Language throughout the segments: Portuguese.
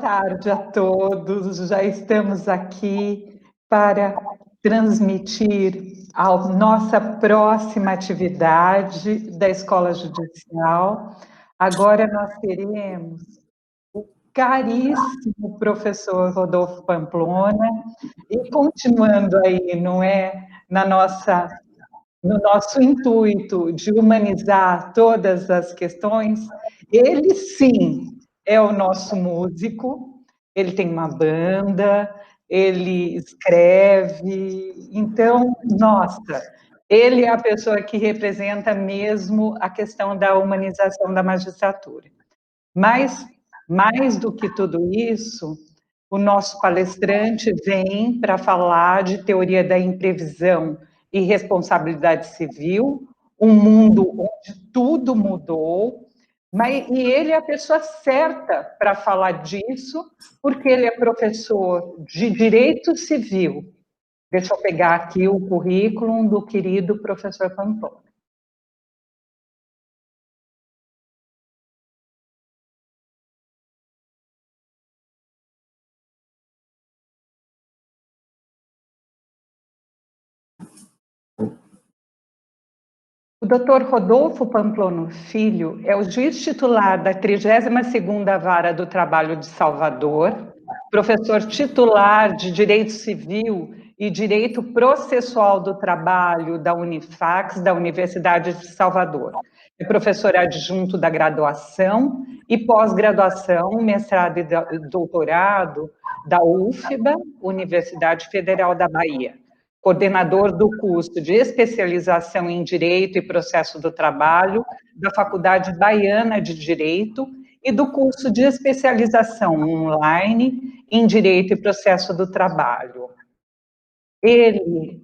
tarde a todos. Já estamos aqui para transmitir a nossa próxima atividade da Escola Judicial. Agora nós teremos o caríssimo professor Rodolfo Pamplona e continuando aí, não é, no nosso intuito de humanizar todas as questões, ele sim é o nosso músico, ele tem uma banda, ele escreve, então, nossa, ele é a pessoa que representa mesmo a questão da humanização da magistratura. Mas, mais do que tudo isso, o nosso palestrante vem para falar de teoria da imprevisão e responsabilidade civil, um mundo onde tudo mudou, e ele é a pessoa certa para falar disso, porque ele é professor de Direito Civil. Deixa eu pegar aqui o currículo do querido professor Pamplona. O Dr. Rodolfo Pamplona Filho é o juiz titular da 32ª Vara do Trabalho de Salvador, professor titular de Direito Civil e Direito Processual do Trabalho da Unifax, da Universidade de Salvador. É professor adjunto da graduação e pós-graduação, mestrado e doutorado da UFBA, Universidade Federal da Bahia. Coordenador do curso de especialização em Direito e Processo do Trabalho da Faculdade Baiana de Direito e do curso de especialização online em Direito e Processo do Trabalho. Ele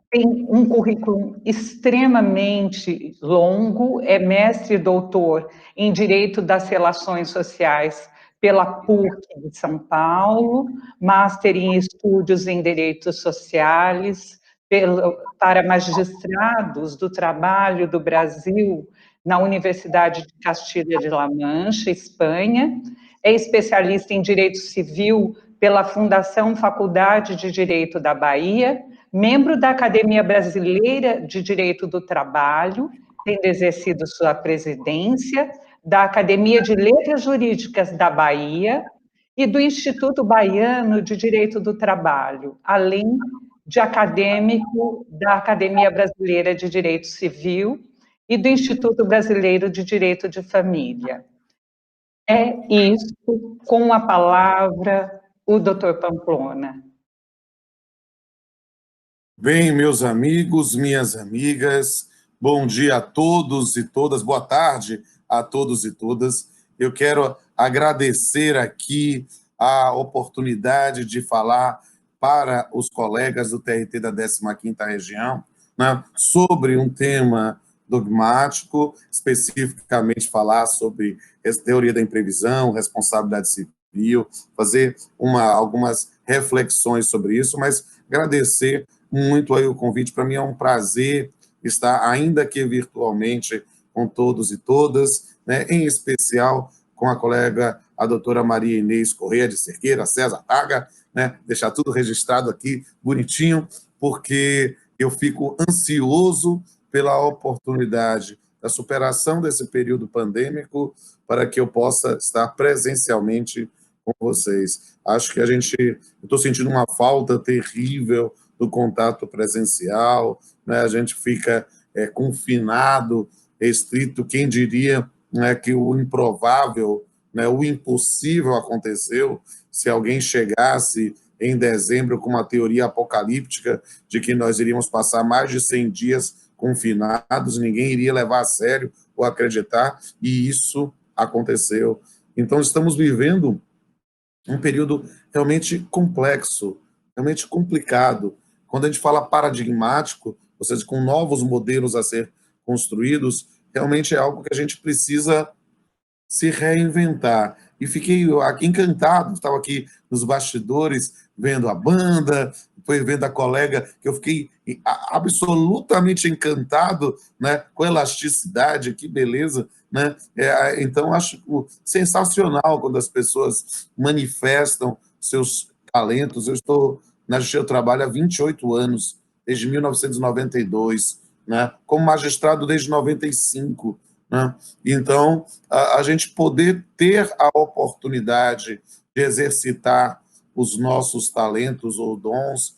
tem um currículo extremamente longo, é mestre e doutor em Direito das Relações Sociais pela PUC de São Paulo, Master em Estudos em Direitos Sociais para magistrados do trabalho do Brasil na Universidade de Castilha-La Mancha, Espanha, é especialista em Direito Civil pela Fundação Faculdade de Direito da Bahia, membro da Academia Brasileira de Direito do Trabalho, tendo exercido sua presidência, da Academia de Letras Jurídicas da Bahia e do Instituto Baiano de Direito do Trabalho, além de acadêmico da Academia Brasileira de Direito Civil e do Instituto Brasileiro de Direito de Família. É isso, com a palavra, o doutor Pamplona. Bem, meus amigos, minhas amigas, bom dia a todos e todas, boa tarde a todos e todas. Eu quero agradecer aqui a oportunidade de falar para os colegas do TRT da 15ª Região, né, sobre um tema dogmático, especificamente falar sobre teoria da imprevisão, responsabilidade civil, fazer algumas reflexões sobre isso, mas agradecer muito aí o convite. Para mim é um prazer estar, ainda que virtualmente, com todos e todas, né, em especial com a colega, a doutora Maria Inês Correia de Cerqueira, César Taga, né, deixar tudo registrado aqui, bonitinho, porque eu fico ansioso pela oportunidade da superação desse período pandêmico para que eu possa estar presencialmente com vocês. Acho que eu estou sentindo uma falta terrível do contato presencial, né? A gente fica confinado, restrito, quem diria, né, que o improvável, né, o impossível aconteceu se alguém chegasse em dezembro com uma teoria apocalíptica de que nós iríamos passar mais de 100 dias confinados, ninguém iria levar a sério ou acreditar, e isso aconteceu. Então, estamos vivendo um período realmente complexo, realmente complicado. Quando a gente fala paradigmático, ou seja, com novos modelos a ser construídos, realmente é algo que a gente precisa se reinventar. e fiquei aqui encantado, estava aqui nos bastidores vendo a banda, depois vendo a colega, que eu fiquei absolutamente encantado, né, com a elasticidade, que beleza, né? Então, acho sensacional quando as pessoas manifestam seus talentos. Eu estou na Justiça do Trabalho há 28 anos, desde 1992, né, como magistrado desde 95, né? Então, a gente poder ter a oportunidade de exercitar os nossos talentos ou dons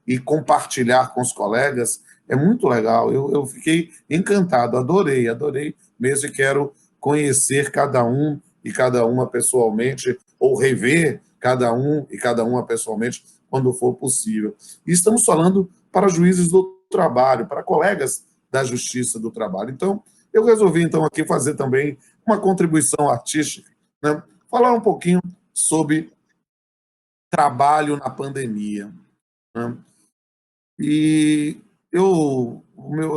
e compartilhar com os colegas é muito legal. Eu fiquei encantado, adorei mesmo e quero conhecer cada um e cada uma pessoalmente ou rever cada um e cada uma pessoalmente quando for possível. E estamos falando para juízes do trabalho, para colegas da Justiça do Trabalho. Então, eu resolvi, então, aqui fazer também uma contribuição artística, né? Falar um pouquinho sobre trabalho na pandemia, né? E eu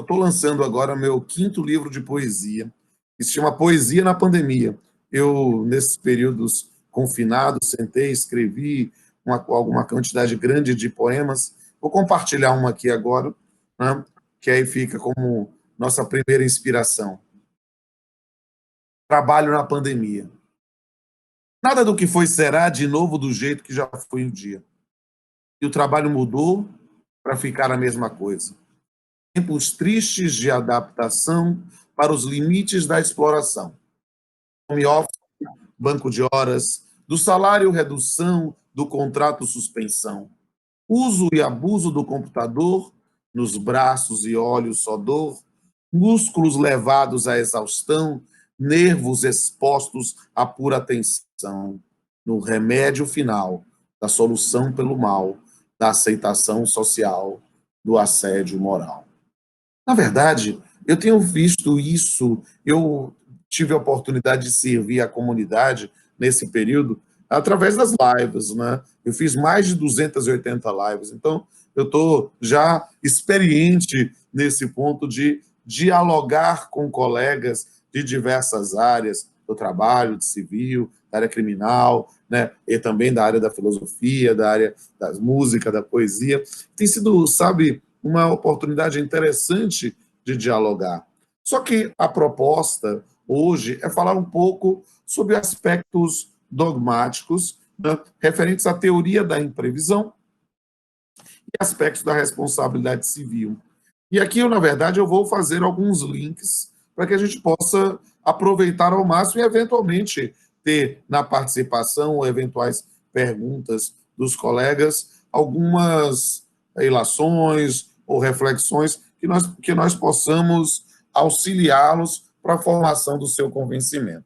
estou lançando agora meu 5º livro de poesia, que se chama Poesia na Pandemia. Eu, nesses períodos confinados, sentei, escrevi alguma quantidade grande de poemas. Vou compartilhar uma aqui agora, né? Que aí fica como nossa primeira inspiração. Trabalho na pandemia. Nada do que foi será de novo do jeito que já foi um dia. E o trabalho mudou para ficar a mesma coisa. Tempos tristes de adaptação para os limites da exploração. Home office, banco de horas, do salário redução, do contrato suspensão. Uso e abuso do computador, nos braços e olhos só dor, músculos levados à exaustão, nervos expostos à pura tensão, no remédio final da solução pelo mal, da aceitação social, do assédio moral. Na verdade, eu tenho visto isso, eu tive a oportunidade de servir a comunidade nesse período através das lives, né? Eu fiz mais de 280 lives, então eu estou já experiente nesse ponto de dialogar com colegas de diversas áreas do trabalho, de civil, da área criminal, né? E também da área da filosofia, da área da música, da poesia. Tem sido, sabe, uma oportunidade interessante de dialogar. Só que a proposta hoje é falar um pouco sobre aspectos dogmáticos, né, referentes à teoria da imprevisão e aspectos da responsabilidade civil. E aqui, na verdade, eu vou fazer alguns links para que a gente possa aproveitar ao máximo e, eventualmente, ter na participação ou eventuais perguntas dos colegas algumas ilações ou reflexões que nós possamos auxiliá-los para a formação do seu convencimento.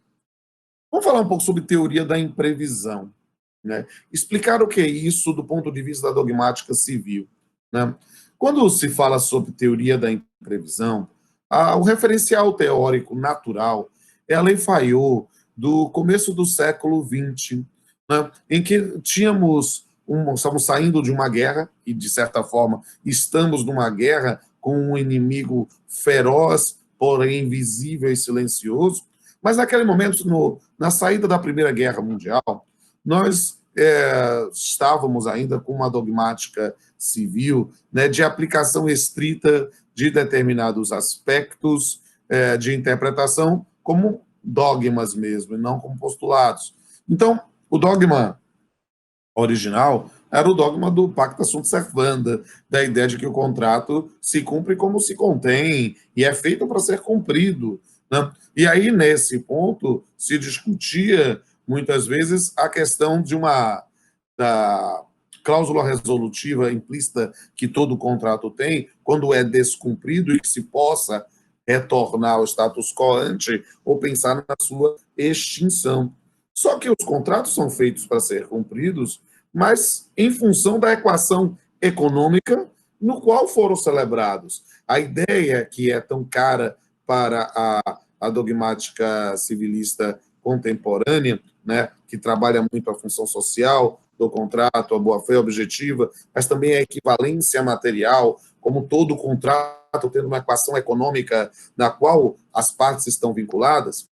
Vamos falar um pouco sobre teoria da imprevisão, né? Explicar o que é isso do ponto de vista da dogmática civil, né? Quando se fala sobre teoria da imprevisão, o referencial teórico natural é a Lei Fayot do começo do século XX, né? Em que estamos saindo de uma guerra, e de certa forma estamos numa guerra com um inimigo feroz, porém invisível e silencioso, mas naquele momento, na saída da Primeira Guerra Mundial, nós estávamos ainda com uma dogmática civil, né, de aplicação estrita de determinados aspectos de interpretação como dogmas mesmo, e não como postulados. Então, o dogma original era o dogma do pacta sunt servanda, da ideia de que o contrato se cumpre como se contém e é feito para ser cumprido, né? E aí, nesse ponto, se discutia, muitas vezes, a questão da cláusula resolutiva implícita que todo contrato tem, quando é descumprido e que se possa retornar ao status quo ante ou pensar na sua extinção. Só que os contratos são feitos para ser cumpridos, mas em função da equação econômica no qual foram celebrados. A ideia que é tão cara para a dogmática civilista contemporânea, né, que trabalha muito a função social do contrato, a boa-fé objetiva, mas também a equivalência material, como todo contrato tendo uma equação econômica na qual as partes estão vinculadas.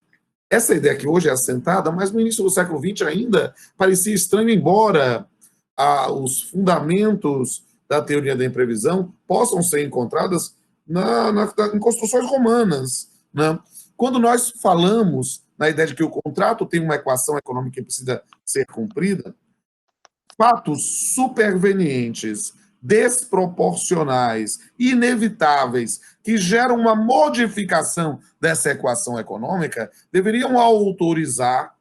Essa ideia que hoje é assentada, mas no início do século XX ainda parecia estranho, embora os fundamentos da teoria da imprevisão possam ser encontradas em construções romanas. Né? Quando nós falamos na ideia de que o contrato tem uma equação econômica que precisa ser cumprida, fatos supervenientes, desproporcionais, inevitáveis, que geram uma modificação dessa equação econômica, deveriam autorizar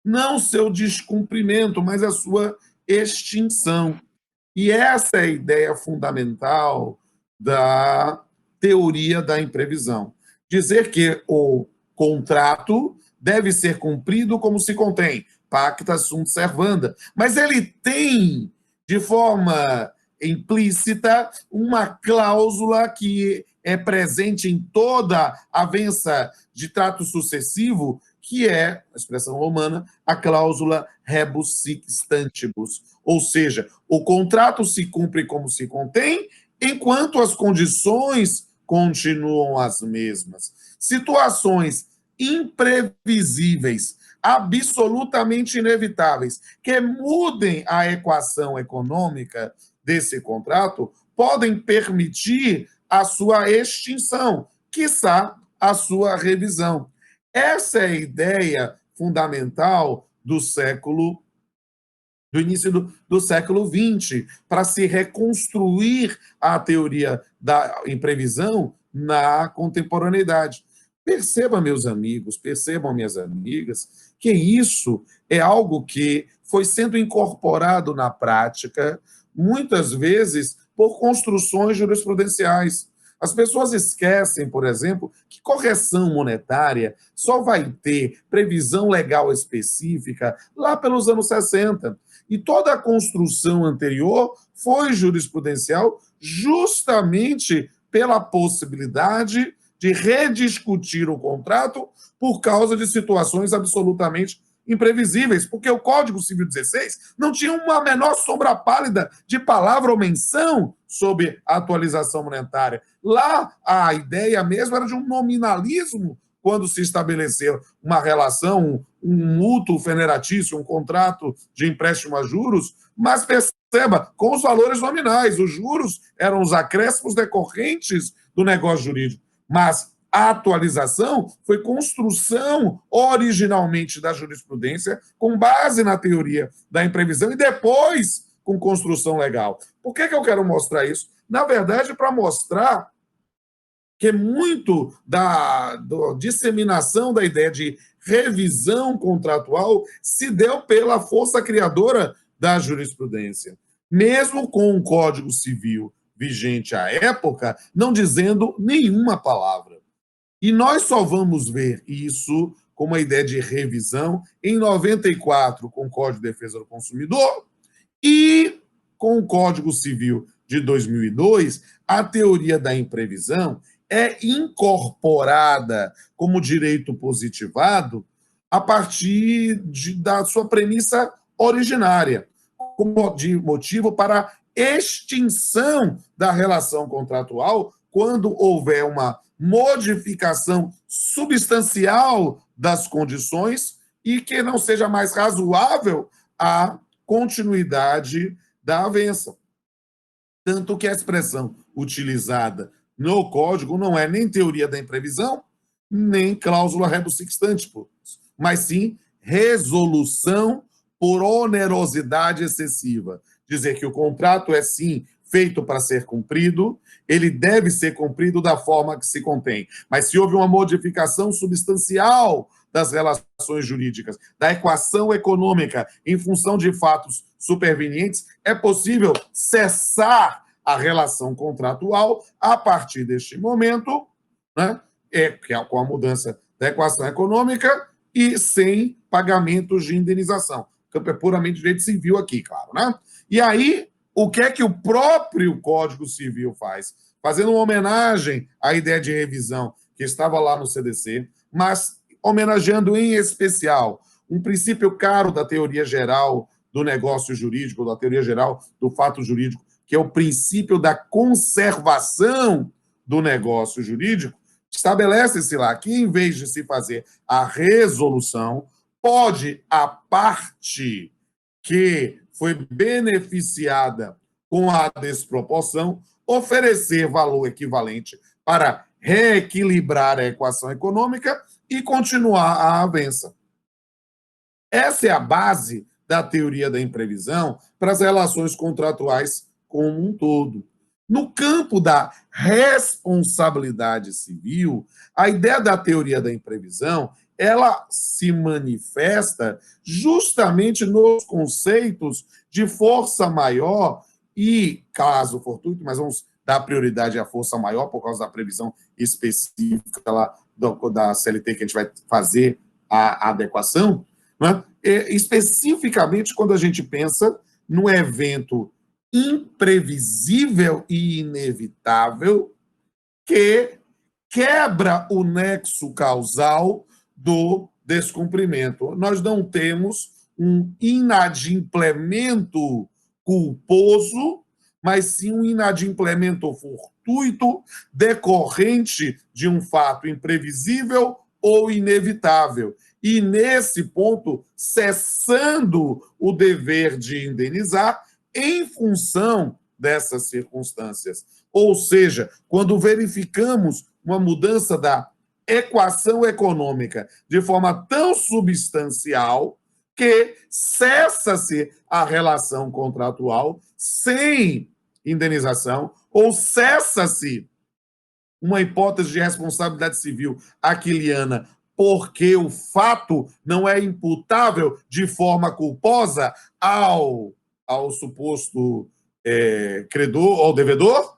não seu descumprimento, mas a sua extinção. E essa é a ideia fundamental da teoria da imprevisão. Dizer que o contrato deve ser cumprido como se contém, pacta sunt servanda, mas ele tem, de forma implícita, uma cláusula que é presente em toda avença de trato sucessivo, que é, a expressão romana, a cláusula rebus sic stantibus, ou seja, o contrato se cumpre como se contém, enquanto as condições continuam as mesmas. Situações imprevisíveis, absolutamente inevitáveis, que mudem a equação econômica desse contrato, podem permitir a sua extinção, quiçá a sua revisão. Essa é a ideia fundamental do início do século XX, para se reconstruir a teoria da imprevisão na contemporaneidade. Perceba, meus amigos, percebam, minhas amigas, que isso é algo que foi sendo incorporado na prática, muitas vezes por construções jurisprudenciais. As pessoas esquecem, por exemplo, que correção monetária só vai ter previsão legal específica lá pelos anos 60. E toda a construção anterior foi jurisprudencial justamente pela possibilidade de rediscutir o contrato por causa de situações absolutamente imprevisíveis, porque o Código Civil 16 não tinha uma menor sombra pálida de palavra ou menção sobre a atualização monetária. Lá, a ideia mesmo era de um nominalismo quando se estabeleceu uma relação, um mútuo feneratício, um contrato de empréstimo a juros, mas perceba, com os valores nominais. Os juros eram os acréscimos decorrentes do negócio jurídico. Mas a atualização foi construção originalmente da jurisprudência, com base na teoria da imprevisão, e depois com construção legal. Por que eu quero mostrar isso? Na verdade, para mostrar que muito da disseminação da ideia de revisão contratual se deu pela força criadora da jurisprudência. Mesmo com o Código Civil vigente à época, não dizendo nenhuma palavra. E nós só vamos ver isso como uma ideia de revisão em 94, com o Código de Defesa do Consumidor, e com o Código Civil de 2002, a teoria da imprevisão é incorporada como direito positivado a partir da sua premissa originária, como de motivo para extinção da relação contratual quando houver uma modificação substancial das condições e que não seja mais razoável a continuidade da avença. Tanto que a expressão utilizada no Código não é nem teoria da imprevisão, nem cláusula rebus sic stantibus, mas sim resolução por onerosidade excessiva. Dizer que o contrato é, sim, feito para ser cumprido, ele deve ser cumprido da forma que se contém. Mas se houve uma modificação substancial das relações jurídicas, da equação econômica, em função de fatos supervenientes, é possível cessar a relação contratual a partir deste momento, né, com a mudança da equação econômica e sem pagamentos de indenização. É puramente direito civil aqui, claro, né? E aí, o que é que o próprio Código Civil faz? Fazendo uma homenagem à ideia de revisão que estava lá no CDC, mas homenageando em especial um princípio caro da teoria geral do negócio jurídico, da teoria geral do fato jurídico, que é o princípio da conservação do negócio jurídico, Estabelece-se lá que, em vez de se fazer a resolução, pode a parte que foi beneficiada com a desproporção oferecer valor equivalente para reequilibrar a equação econômica e continuar a avança. Essa é a base da teoria da imprevisão para as relações contratuais como um todo. No campo da responsabilidade civil, a ideia da teoria da imprevisão, ela se manifesta justamente nos conceitos de força maior e caso fortuito, mas vamos dar prioridade à força maior por causa da previsão específica lá da CLT que a gente vai fazer a adequação, né? Especificamente quando a gente pensa no evento imprevisível e inevitável que quebra o nexo causal do descumprimento. Nós não temos um inadimplemento culposo, mas sim um inadimplemento fortuito decorrente de um fato imprevisível ou inevitável. E, nesse ponto, cessando o dever de indenizar em função dessas circunstâncias. Ou seja, quando verificamos uma mudança da equação econômica de forma tão substancial que cessa-se a relação contratual sem indenização ou cessa-se uma hipótese de responsabilidade civil aquiliana porque o fato não é imputável de forma culposa ao suposto credor ou devedor,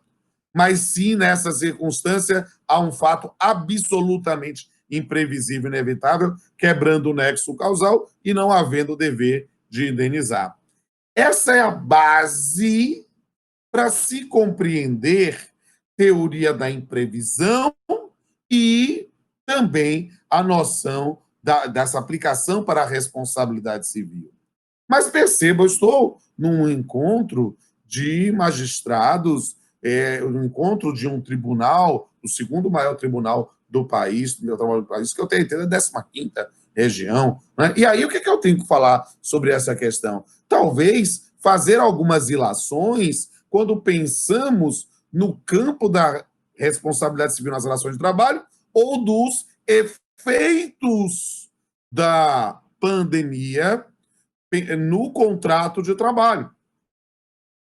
mas sim, nessa circunstância, há um fato absolutamente imprevisível e inevitável, quebrando o nexo causal e não havendo o dever de indenizar. Essa é a base para se compreender teoria da imprevisão e também a noção dessa aplicação para a responsabilidade civil. Mas perceba, eu estou num encontro de magistrados, um encontro de um tribunal, o segundo maior tribunal do país, que eu tenho entendido, é a 15ª região. Né? E aí, o que eu tenho que falar sobre essa questão? Talvez fazer algumas ilações quando pensamos no campo da responsabilidade civil nas relações de trabalho ou dos efeitos da pandemia no contrato de trabalho.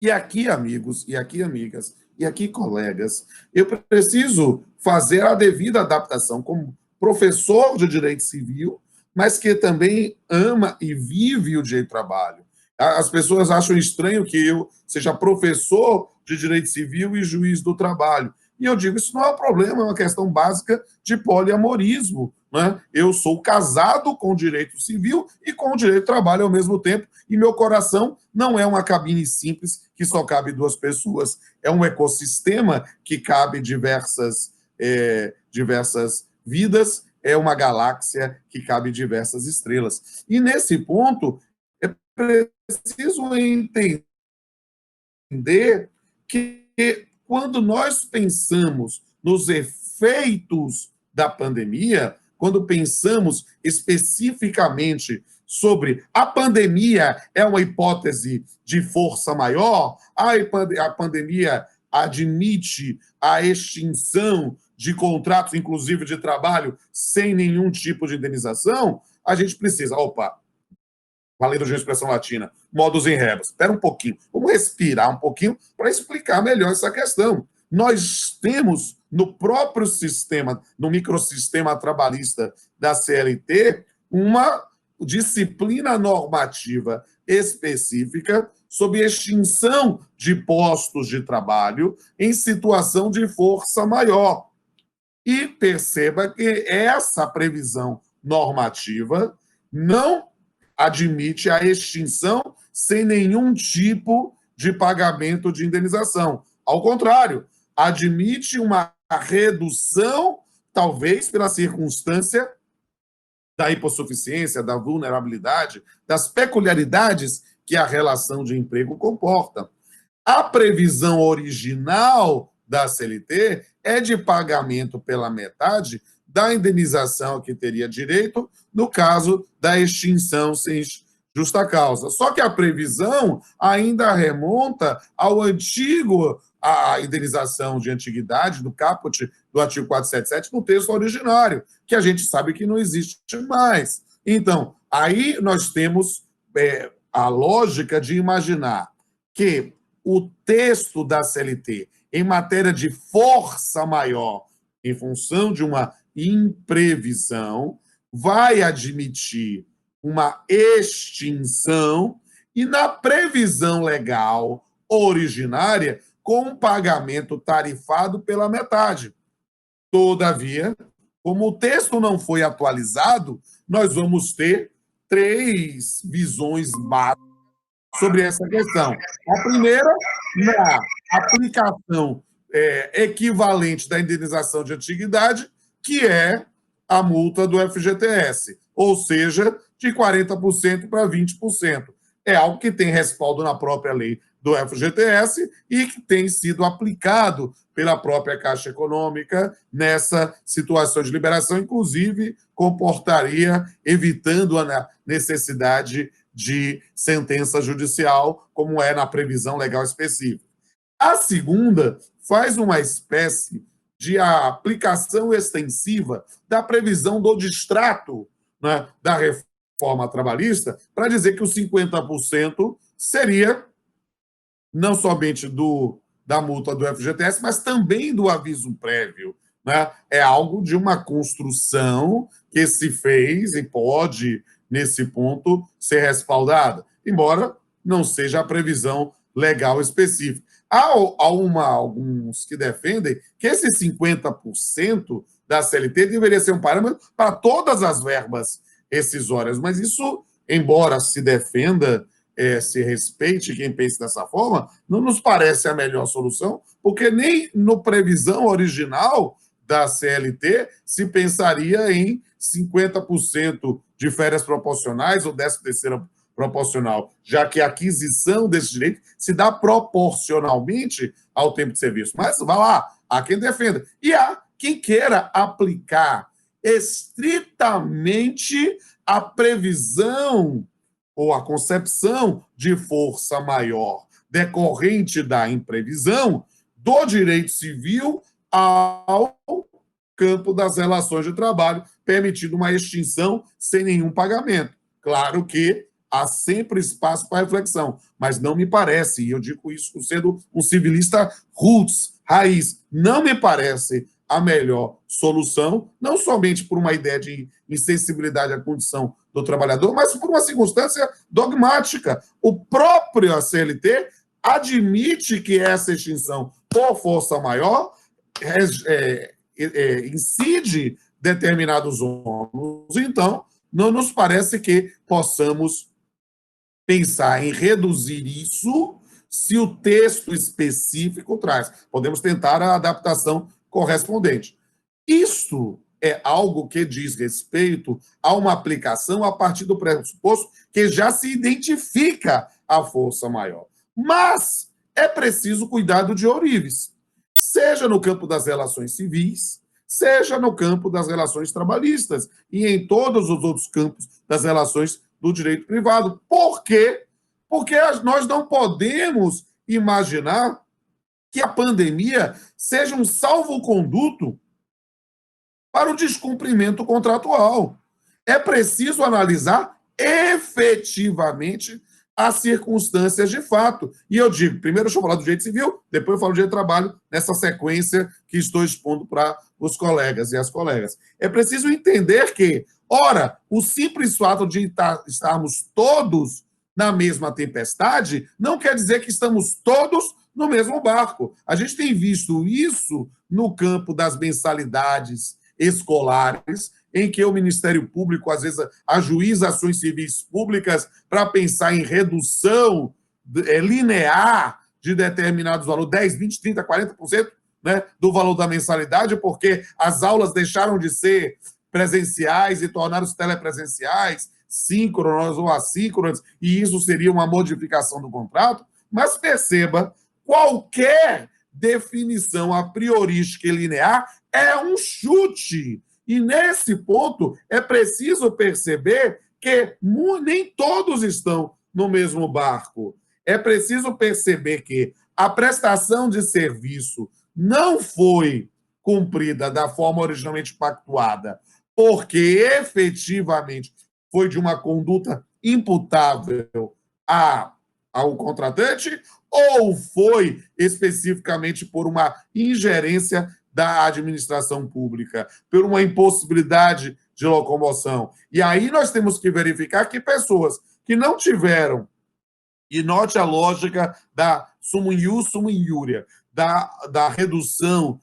E aqui, amigos, e aqui, amigas, e aqui, colegas, eu preciso fazer a devida adaptação como professor de direito civil, mas que também ama e vive o direito do trabalho. As pessoas acham estranho que eu seja professor de direito civil e juiz do trabalho. E eu digo, isso não é um problema, é uma questão básica de poliamorismo. Né? Eu sou casado com o direito civil e com o direito do trabalho ao mesmo tempo, e meu coração não é uma cabine simples que só cabe 2 pessoas, é um ecossistema que cabe diversas vidas, é uma galáxia que cabe diversas estrelas. E nesse ponto, é preciso entender que quando nós pensamos nos efeitos da pandemia, quando pensamos especificamente sobre a pandemia é uma hipótese de força maior, a pandemia admite a extinção de contratos, inclusive de trabalho, sem nenhum tipo de indenização, a gente precisa, valendo de uma expressão latina, modus in rebus. Espera um pouquinho, vamos respirar um pouquinho para explicar melhor essa questão. Nós temos no próprio sistema, no microsistema trabalhista da CLT, uma disciplina normativa específica sobre extinção de postos de trabalho em situação de força maior. E perceba que essa previsão normativa não admite a extinção sem nenhum tipo de pagamento de indenização. Ao contrário, admite uma redução, talvez pela circunstância da hipossuficiência, da vulnerabilidade, das peculiaridades que a relação de emprego comporta. A previsão original da CLT é de pagamento pela metade da indenização que teria direito no caso da extinção sem justa causa. Só que a previsão ainda remonta ao antigo, a indenização de antiguidade do caput do artigo 477 no texto originário, que a gente sabe que não existe mais. Então, aí nós temos a lógica de imaginar que o texto da CLT, em matéria de força maior, em função de uma imprevisão, vai admitir uma extinção e, na previsão legal originária, com um pagamento tarifado pela metade. Todavia, como o texto não foi atualizado, nós vamos ter 3 visões básicas sobre essa questão. A primeira, na aplicação equivalente da indenização de antiguidade, que é a multa do FGTS, ou seja, de 40% para 20%. É algo que tem respaldo na própria lei do FGTS e que tem sido aplicado pela própria Caixa Econômica nessa situação de liberação, inclusive comportaria, evitando a necessidade de sentença judicial, como é na previsão legal específica. A segunda faz uma espécie de aplicação extensiva da previsão do distrato, né, da reforma trabalhista, para dizer que os 50% seria não somente da multa do FGTS, mas também do aviso prévio. Né? É algo de uma construção que se fez e pode, nesse ponto, ser respaldada, embora não seja a previsão legal específica. Há alguns que defendem que esse 50% da CLT deveria ser um parâmetro para todas as verbas rescisórias, mas isso, embora se defenda, se respeite quem pense dessa forma, não nos parece a melhor solução, porque nem no previsão original da CLT se pensaria em 50% de férias proporcionais ou 13ª proporcional, já que a aquisição desse direito se dá proporcionalmente ao tempo de serviço. Mas vá lá, há quem defenda. E há quem queira aplicar estritamente a previsão ou a concepção de força maior decorrente da imprevisão do direito civil ao campo das relações de trabalho, permitindo uma extinção sem nenhum pagamento. Claro que há sempre espaço para reflexão, mas não me parece, e eu digo isso sendo um civilista raiz, não me parece a melhor solução, não somente por uma ideia de insensibilidade à condição do trabalhador, mas por uma circunstância dogmática. O próprio CLT admite que essa extinção por força maior incide determinados ônus. Então, não nos parece que possamos pensar em reduzir isso se o texto específico traz. Podemos tentar a adaptação correspondente. Isso é algo que diz respeito a uma aplicação a partir do pressuposto que já se identifica a força maior. Mas é preciso cuidado de ourives, seja no campo das relações civis, seja no campo das relações trabalhistas e em todos os outros campos das relações do direito privado. Por quê? Porque nós não podemos imaginar que a pandemia seja um salvo-conduto para o descumprimento contratual. É preciso analisar efetivamente as circunstâncias de fato. E eu digo, primeiro deixa eu falar do direito civil, depois eu falo do direito do trabalho, nessa sequência que estou expondo para os colegas e as colegas. É preciso entender que, ora, o simples fato de estarmos todos na mesma tempestade não quer dizer que estamos todos no mesmo barco. A gente tem visto isso no campo das mensalidades escolares, em que o Ministério Público, às vezes, ajuiza ações civis públicas para pensar em redução linear de determinados valores, 10%, 20%, 30%, 40%, né, do valor da mensalidade, porque as aulas deixaram de ser presenciais e tornaram-se telepresenciais, síncronas ou assíncronas, e isso seria uma modificação do contrato. Mas perceba, qualquer definição a priorística e linear é um chute. E, nesse ponto, é preciso perceber que nem todos estão no mesmo barco. É preciso perceber que a prestação de serviço não foi cumprida da forma originalmente pactuada, porque efetivamente foi de uma conduta imputável ao contratante, ou foi especificamente por uma ingerência da administração pública, por uma impossibilidade de locomoção. E aí nós temos que verificar que pessoas que não tiveram, e note a lógica da summum ius, summum iuria, da redução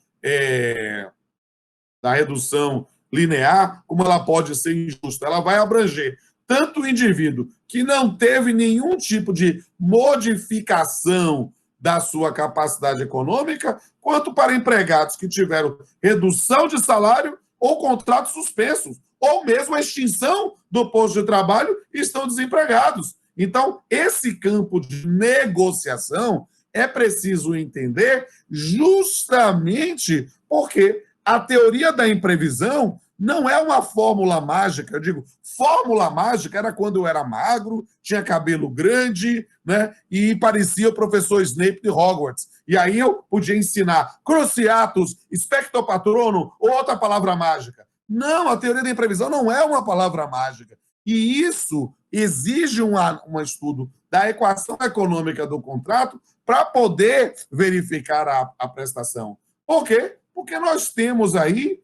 linear, como ela pode ser injusta. Ela vai abranger tanto o indivíduo que não teve nenhum tipo de modificação da sua capacidade econômica, quanto para empregados que tiveram redução de salário ou contratos suspensos, ou mesmo a extinção do posto de trabalho e estão desempregados. Então, esse campo de negociação é preciso entender justamente porque a teoria da imprevisão não é uma fórmula mágica. Eu digo, fórmula mágica era quando eu era magro, tinha cabelo grande, né, e parecia o professor Snape de Hogwarts. E aí eu podia ensinar cruciatus, expecto patronum ou outra palavra mágica. Não, a teoria da imprevisão não é uma palavra mágica. E isso exige um estudo da equação econômica do contrato para poder verificar a prestação. Por quê? Porque nós temos aí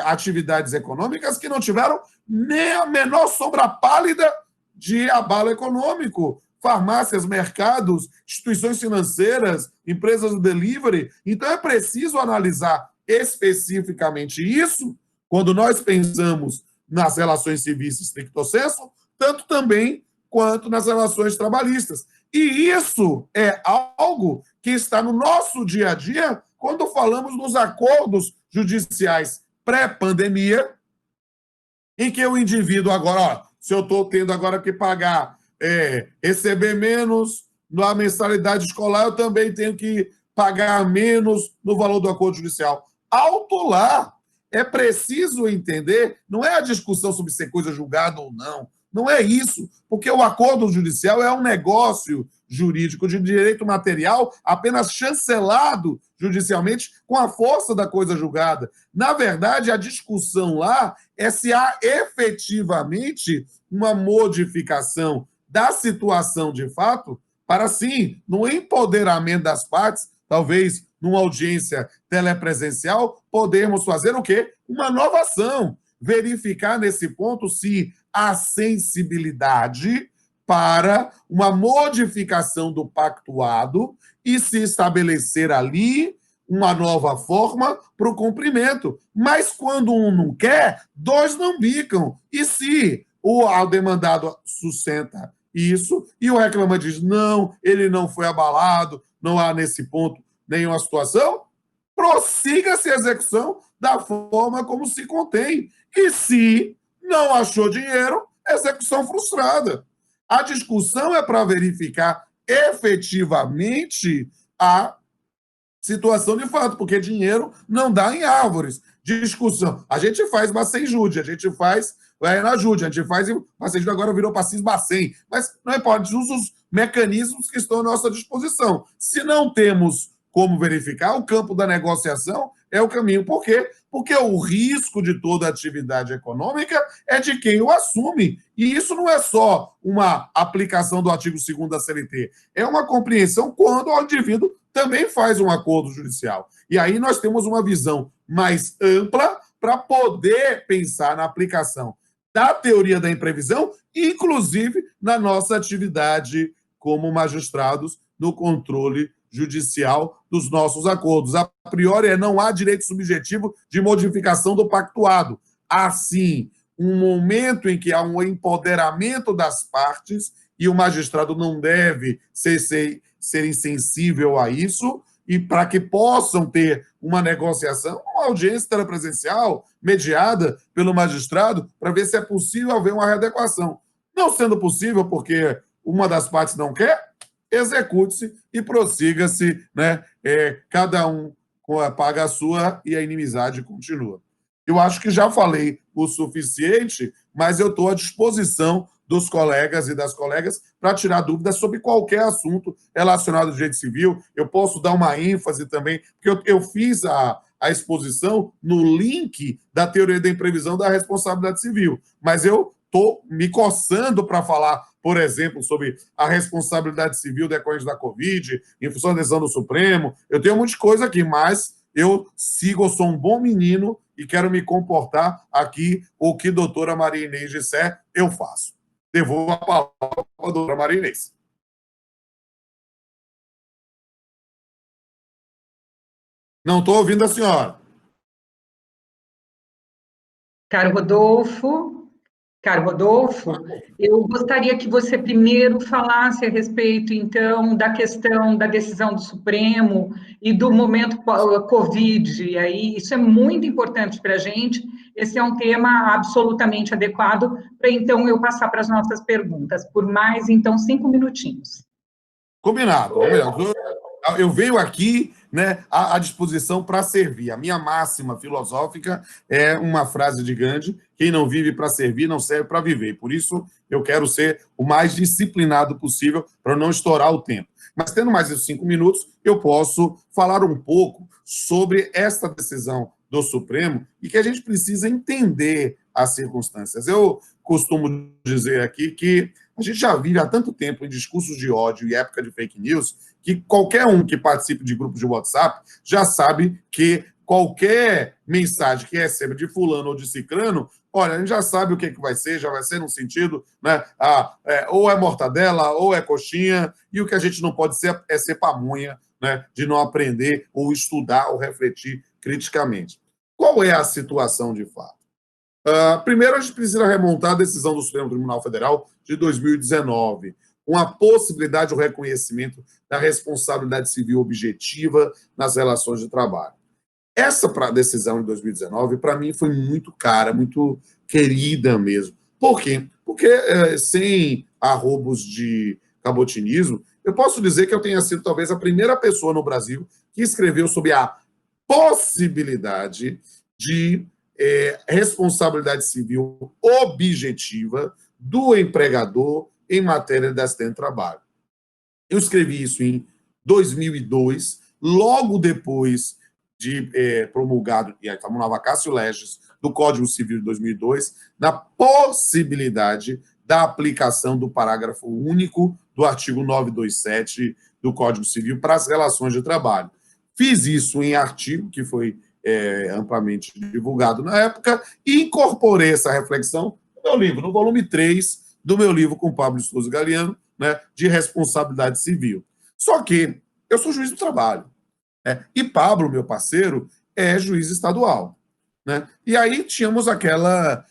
atividades econômicas que não tiveram nem a menor sombra pálida de abalo econômico. Farmácias, mercados, instituições financeiras, empresas de delivery. Então, é preciso analisar especificamente isso quando nós pensamos nas relações civis stricto sensu, tanto também quanto nas relações trabalhistas. E isso é algo que está no nosso dia a dia quando falamos nos acordos judiciais pré-pandemia, em que o indivíduo agora, se eu estou tendo agora que pagar, receber menos na mensalidade escolar, eu também tenho que pagar menos no valor do acordo judicial. Alto lá! É preciso entender, não é a discussão sobre ser coisa julgada ou não, não é isso, porque o acordo judicial é um negócio jurídico de direito material apenas chancelado judicialmente com a força da coisa julgada. Na verdade, a discussão lá é se há efetivamente uma modificação da situação de fato para, sim, no empoderamento das partes, talvez numa audiência telepresencial, podermos fazer o quê? Uma nova ação. Verificar nesse ponto se há sensibilidade para uma modificação do pactuado e se estabelecer ali uma nova forma para o cumprimento. Mas quando um não quer, dois não bicam. E se o demandado sustenta isso e o reclamante diz, não, ele não foi abalado, não há nesse ponto nenhuma situação, prossiga-se a execução da forma como se contém. E se não achou dinheiro, execução frustrada. A discussão é para verificar efetivamente a situação de fato, porque dinheiro não dá em árvores. Discussão. A gente faz Bacen Jude, a gente faz na Jude, a gente faz Bacen Jude agora virou Passis Bacen. Mas não importa, a gente usa os mecanismos que estão à nossa disposição. Se não temos como verificar, o campo da negociação é o caminho. Por quê? Porque o risco de toda atividade econômica é de quem o assume. E isso não é só uma aplicação do artigo 2º da CLT, é uma compreensão quando o indivíduo também faz um acordo judicial. E aí nós temos uma visão mais ampla para poder pensar na aplicação da teoria da imprevisão, inclusive na nossa atividade como magistrados no controle judicial dos nossos acordos. A priori, não há direito subjetivo de modificação do pactuado. Há, sim, um momento em que há um empoderamento das partes e o magistrado não deve ser insensível a isso, e para que possam ter uma negociação, uma audiência telepresencial mediada pelo magistrado para ver se é possível haver uma readequação. Não sendo possível porque uma das partes não quer, execute-se e prossiga-se, né? Cada um paga a sua e a inimizade continua. Eu acho que já falei o suficiente, mas eu estou à disposição dos colegas e das colegas para tirar dúvidas sobre qualquer assunto relacionado ao direito civil. Eu posso dar uma ênfase também, porque eu fiz a exposição no link da teoria da imprevisão da responsabilidade civil, mas eu estou me coçando para falar, por exemplo, sobre a responsabilidade civil decorrente da Covid, em função da decisão do Supremo. Eu tenho um monte de coisa aqui, mas eu sou um bom menino e quero me comportar aqui. O que a doutora Maria Inês disser, eu faço. Devolvo a palavra para a doutora Maria Inês. Não estou ouvindo a senhora. Caro Rodolfo, eu gostaria que você primeiro falasse a respeito, então, da questão da decisão do Supremo e do momento Covid. E aí, isso é muito importante para a gente. Esse é um tema absolutamente adequado para, então, eu passar para as nossas perguntas. Por mais, então, 5 minutinhos. Combinado. Eu venho aqui, né, à disposição para servir. A minha máxima filosófica é uma frase de Gandhi: quem não vive para servir não serve para viver. Por isso, eu quero ser o mais disciplinado possível para não estourar o tempo. Mas, tendo mais de 5 minutos, eu posso falar um pouco sobre esta decisão do Supremo e que a gente precisa entender as circunstâncias. Eu costumo dizer aqui que a gente já vive há tanto tempo em discursos de ódio e época de fake news que qualquer um que participe de grupos de WhatsApp já sabe que qualquer mensagem que receba de fulano ou de cicrano, olha, a gente já sabe o que vai ser, já vai ser no sentido, né, ou é mortadela, ou é coxinha, e o que a gente não pode ser é ser pamonha, né, de não aprender ou estudar ou refletir criticamente. Qual é a situação de fato? Primeiro, a gente precisa remontar a decisão do Supremo Tribunal Federal de 2019, com a possibilidade do reconhecimento da responsabilidade civil objetiva nas relações de trabalho. Essa decisão de 2019, para mim, foi muito cara, muito querida mesmo. Por quê? Porque, sem arrobos de cabotinismo, eu posso dizer que eu tenha sido talvez a primeira pessoa no Brasil que escreveu sobre a possibilidade de responsabilidade civil objetiva do empregador em matéria de acidente de trabalho. Eu escrevi isso em 2002, logo depois de promulgado, e aí estamos na vacatio legis do Código Civil de 2002, na possibilidade da aplicação do parágrafo único do artigo 927 do Código Civil para as relações de trabalho. Fiz isso em artigo que foi amplamente divulgado na época e incorporei essa reflexão no meu livro, no volume 3 do meu livro com Pablo Souza Galiano, né, de responsabilidade civil. Só que eu sou juiz do trabalho, né, e Pablo, meu parceiro, é juiz estadual, né? E aí tínhamos aquela,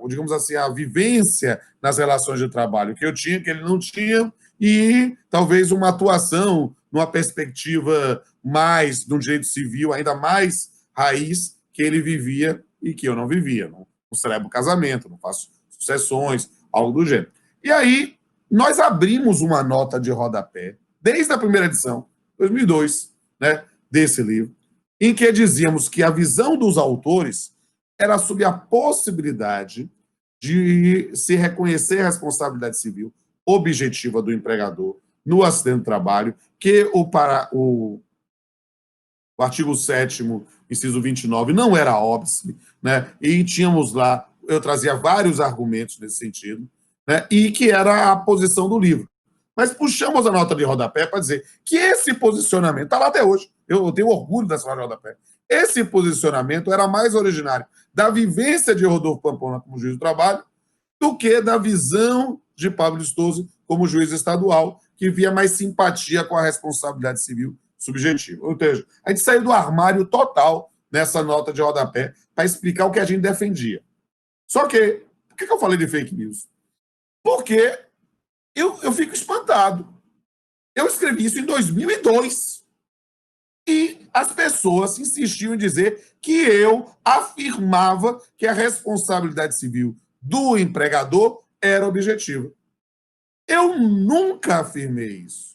digamos assim, a vivência nas relações de trabalho que eu tinha, que ele não tinha, e talvez uma atuação numa perspectiva mais do direito civil, ainda mais raiz, que ele vivia e que eu não vivia. Não celebro casamento, não faço sucessões, algo do gênero. E aí, nós abrimos uma nota de rodapé, desde a primeira edição, 2002, né, desse livro, em que dizíamos que a visão dos autores era sobre a possibilidade de se reconhecer a responsabilidade civil objetiva do empregador no acidente de trabalho, que o artigo 7º, inciso 29, não era óbice, né? E tínhamos lá, eu trazia vários argumentos nesse sentido, né? E que era a posição do livro. Mas puxamos a nota de rodapé para dizer que esse posicionamento está lá até hoje. Eu tenho orgulho dessa nota de rodapé. Esse posicionamento era mais originário da vivência de Rodolfo Pamplona como juiz do trabalho do que da visão de Pablo Stoso como juiz estadual, que via mais simpatia com a responsabilidade civil subjetiva. Ou seja, a gente saiu do armário total nessa nota de rodapé para explicar o que a gente defendia. Só que, por que eu falei de fake news? Porque eu fico espantado. Eu escrevi isso em 2002 e as pessoas insistiam em dizer que eu afirmava que a responsabilidade civil do empregador era objetiva. Eu nunca afirmei isso.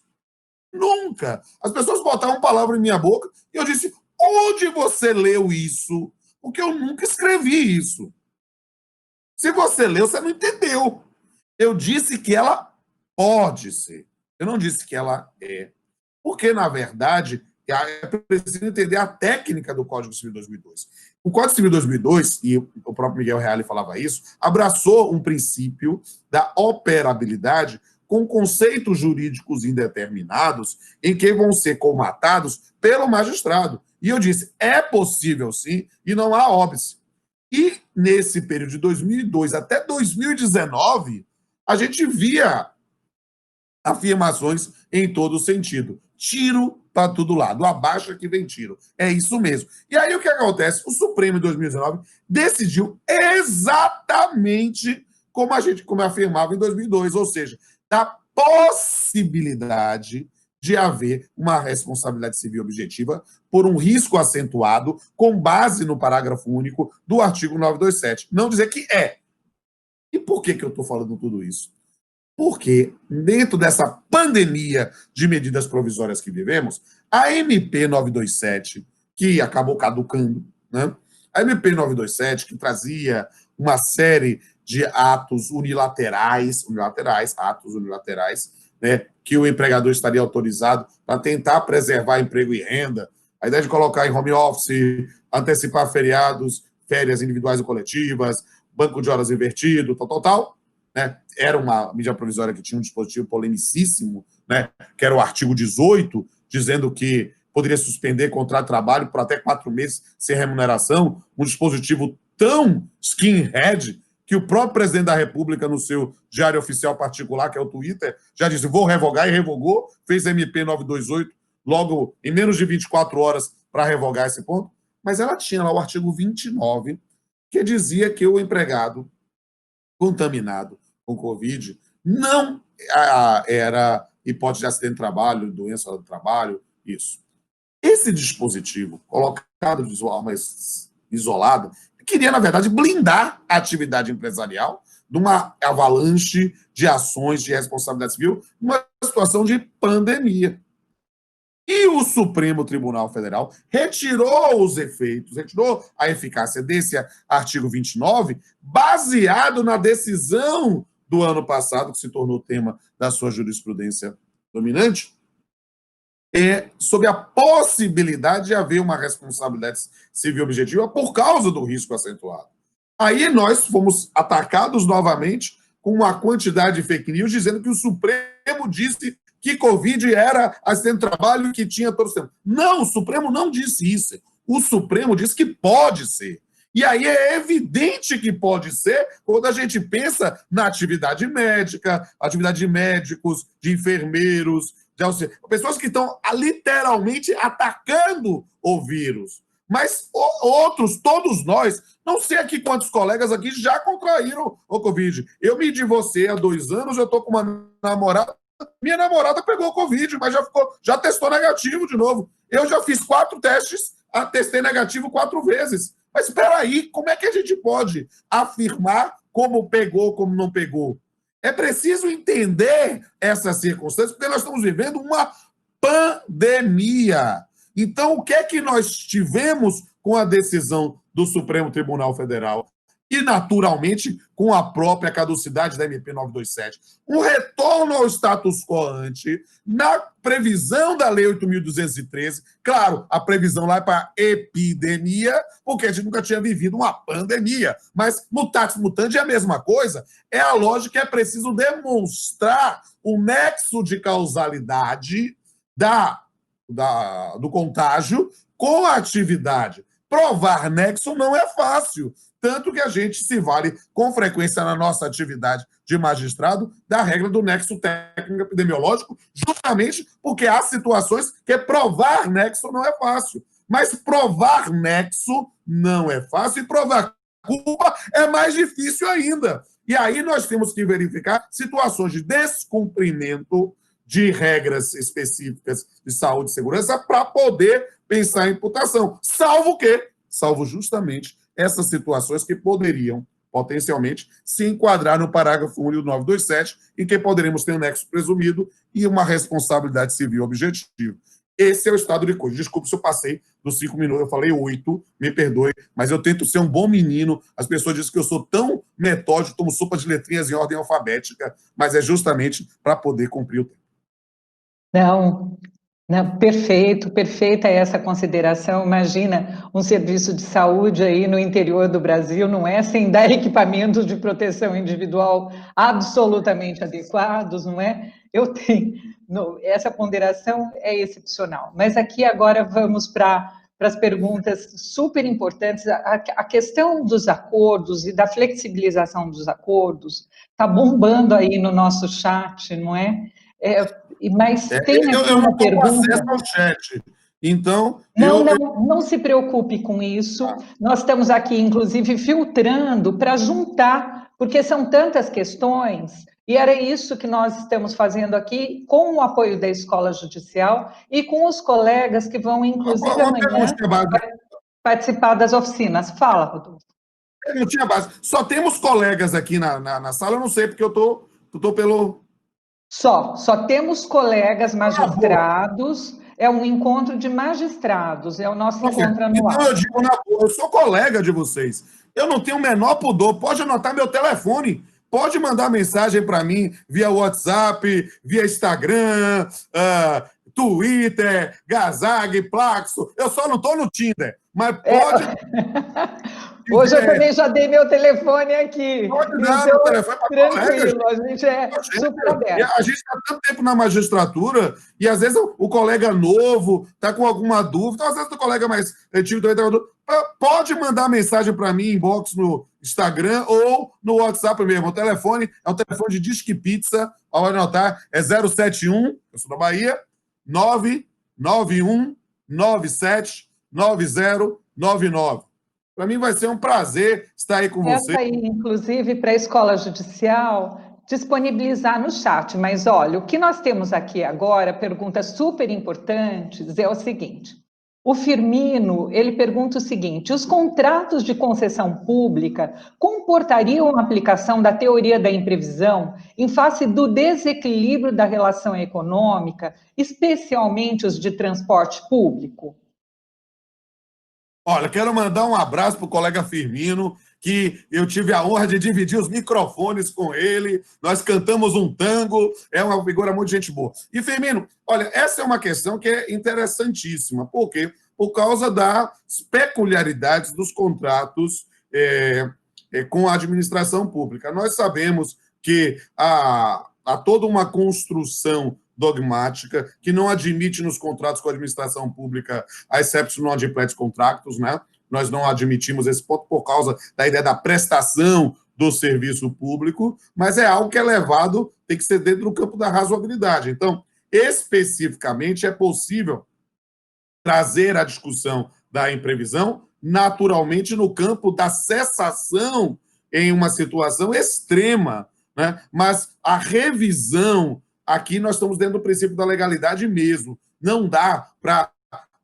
Nunca. As pessoas botavam palavra em minha boca e eu disse, onde você leu isso? Porque eu nunca escrevi isso. Se você leu, você não entendeu. Eu disse que ela pode ser. Eu não disse que ela é. Porque, na verdade, é preciso entender a técnica do Código Civil de 2002. O Código Civil de 2002, e o próprio Miguel Reale falava isso, abraçou um princípio da operabilidade com conceitos jurídicos indeterminados em que vão ser comatados pelo magistrado. E eu disse, é possível sim, e não há óbice. E nesse período de 2002 até 2019, a gente via afirmações em todo sentido. Tiro para todo lado, abaixa que vem tiro. É isso mesmo. E aí o que acontece? O Supremo, em 2019, decidiu exatamente como eu afirmava em 2002, ou seja, da possibilidade de haver uma responsabilidade civil objetiva por um risco acentuado com base no parágrafo único do artigo 927. Não dizer que é. E por que eu estou falando tudo isso? Porque, dentro dessa pandemia de medidas provisórias que vivemos, a MP 927, que acabou caducando, né? A MP 927, que trazia uma série de atos unilaterais, né, que o empregador estaria autorizado para tentar preservar emprego e renda, a ideia de colocar em home office, antecipar feriados, férias individuais e coletivas, banco de horas invertido, tal, né? Era uma medida provisória que tinha um dispositivo polemicíssimo, né? Que era o artigo 18, dizendo que poderia suspender contrato de trabalho por até 4 meses sem remuneração, um dispositivo tão skinhead que o próprio presidente da República, no seu diário oficial particular, que é o Twitter, já disse, vou revogar, e revogou, fez a MP 928, logo em menos de 24 horas para revogar esse ponto, mas ela tinha lá o artigo 29, que dizia que o empregado contaminado com Covid não era hipótese de acidente de trabalho, doença do trabalho, isso. Esse dispositivo, colocado de forma isolada, queria, na verdade, blindar a atividade empresarial de uma avalanche de ações de responsabilidade civil numa situação de pandemia. E o Supremo Tribunal Federal retirou os efeitos, retirou a eficácia desse artigo 29, baseado na decisão do ano passado, que se tornou tema da sua jurisprudência dominante, sobre a possibilidade de haver uma responsabilidade civil objetiva por causa do risco acentuado. Aí nós fomos atacados novamente com uma quantidade de fake news dizendo que o Supremo disse que Covid era acidente de trabalho que tinha todo o tempo. Não, o Supremo não disse isso. O Supremo disse que pode ser. E aí é evidente que pode ser quando a gente pensa na atividade médica, atividade de médicos, de enfermeiros, de pessoas que estão literalmente atacando o vírus. Mas outros, todos nós, não sei aqui quantos colegas aqui já contraíram o Covid. Eu me divorciei há 2 anos, eu estou com uma namorada. Minha namorada pegou Covid, mas já testou negativo de novo. Eu já fiz 4 testes, testei negativo 4 vezes. Mas espera aí, como é que a gente pode afirmar como pegou, como não pegou? É preciso entender essas circunstâncias, porque nós estamos vivendo uma pandemia. Então, o que é que nós tivemos com a decisão do Supremo Tribunal Federal? E, naturalmente, com a própria caducidade da MP 927. Um retorno ao status quo ante, na previsão da Lei 8.213. Claro, a previsão lá é para epidemia, porque a gente nunca tinha vivido uma pandemia. Mas, mutatis mutandis, é a mesma coisa. É a lógica que é preciso demonstrar o nexo de causalidade do contágio com a atividade. Provar nexo não é fácil, tanto que a gente se vale com frequência na nossa atividade de magistrado da regra do nexo técnico epidemiológico, justamente porque há situações que provar nexo não é fácil. Mas provar nexo não é fácil e provar culpa é mais difícil ainda. E aí nós temos que verificar situações de descumprimento de regras específicas de saúde e segurança para poder pensar em imputação. Salvo justamente essas situações que poderiam potencialmente, se enquadrar no parágrafo único do 927, em que poderemos ter um nexo presumido e uma responsabilidade civil objetiva. Esse é o estado de coisas. Desculpe se eu passei dos 5 minutos, eu falei 8, me perdoe, mas eu tento ser um bom menino. As pessoas dizem que eu sou tão metódico, tomo sopa de letrinhas em ordem alfabética, mas é justamente para poder cumprir o tempo. Não, não, perfeito, perfeita essa consideração. Imagina um serviço de saúde aí no interior do Brasil, não é? Sem dar equipamentos de proteção individual absolutamente adequados, não é? Eu tenho, essa ponderação é excepcional. Mas aqui agora vamos para as perguntas super importantes. A questão dos acordos e da flexibilização dos acordos está bombando aí no nosso chat, não é? Mas tem aqui eu não uma estou com pergunta. acesso ao chat, então... Não se preocupe com isso. Nós estamos aqui, inclusive, filtrando para juntar, porque são tantas questões, e era isso que nós estamos fazendo aqui, com o apoio da Escola Judicial e com os colegas que vão, inclusive, amanhã participar das oficinas. Fala, Rodolfo. Eu não tinha base. Só temos colegas aqui na sala, eu não sei, porque eu tô pelo... Só temos colegas magistrados, é um encontro de magistrados, é o nosso encontro anual. Então eu digo na boa, eu sou colega de vocês. Eu não tenho o menor pudor, pode anotar meu telefone, pode mandar mensagem para mim via WhatsApp, via Instagram, Twitter, Gazag, Plaxo. Eu só não estou no Tinder, mas pode... Hoje eu também já dei meu telefone aqui. Pode dar meu telefone para tranquilo, a gente é super aberto. A gente está tanto tempo na magistratura e às vezes o colega novo está com alguma dúvida, às vezes o colega mais antigo também está com dúvida. Pode mandar mensagem para mim, inbox no Instagram ou no WhatsApp mesmo. O telefone é um telefone de Disque Pizza, pode anotar, é 071, eu sou da Bahia, 991 97 9099. Para mim vai ser um prazer estar aí com você. Essa aí, inclusive, para a Escola Judicial, disponibilizar no chat. Mas, olha, o que nós temos aqui agora, perguntas super importantes, é o seguinte. O Firmino, ele pergunta o seguinte: os contratos de concessão pública comportariam a aplicação da teoria da imprevisão em face do desequilíbrio da relação econômica, especialmente os de transporte público? Olha, quero mandar um abraço para o colega Firmino, que eu tive a honra de dividir os microfones com ele, nós cantamos um tango, é uma figura muito gente boa. E, Firmino, olha, essa é uma questão que é interessantíssima. Por quê? Por causa das peculiaridades dos contratos com a administração pública. Nós sabemos que há toda uma construção dogmática, que não admite nos contratos com a administração pública a exception non adplet contractus, né? Nós não admitimos esse ponto por causa da ideia da prestação do serviço público, mas é algo que é levado, tem que ser dentro do campo da razoabilidade. Então, especificamente, é possível trazer a discussão da imprevisão, naturalmente, no campo da cessação em uma situação extrema, né? Mas a revisão... Aqui nós estamos dentro do princípio da legalidade mesmo. Não dá para